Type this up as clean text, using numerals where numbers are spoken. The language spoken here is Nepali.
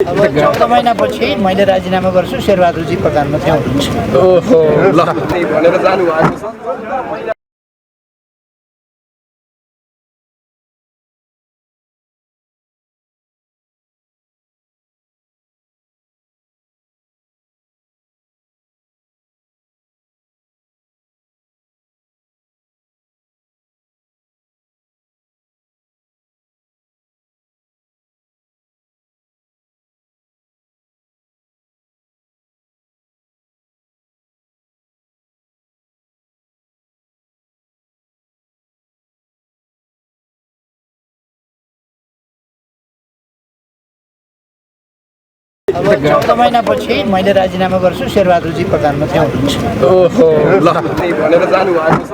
अब 14 महिनापछि मैले राजीनामा गर्छु शेरबहादुरजी प्रधानमन्त्री हुनुहुन्छ। ओहो ल भनेर जानु भएको छ। अब 14 महिनापछि मैले राजीनामा गर्छु शेरबहादुरजी प्रधानमन्त्री हुनुहुन्छ। ओहो ल भनेर जानु भएको छ।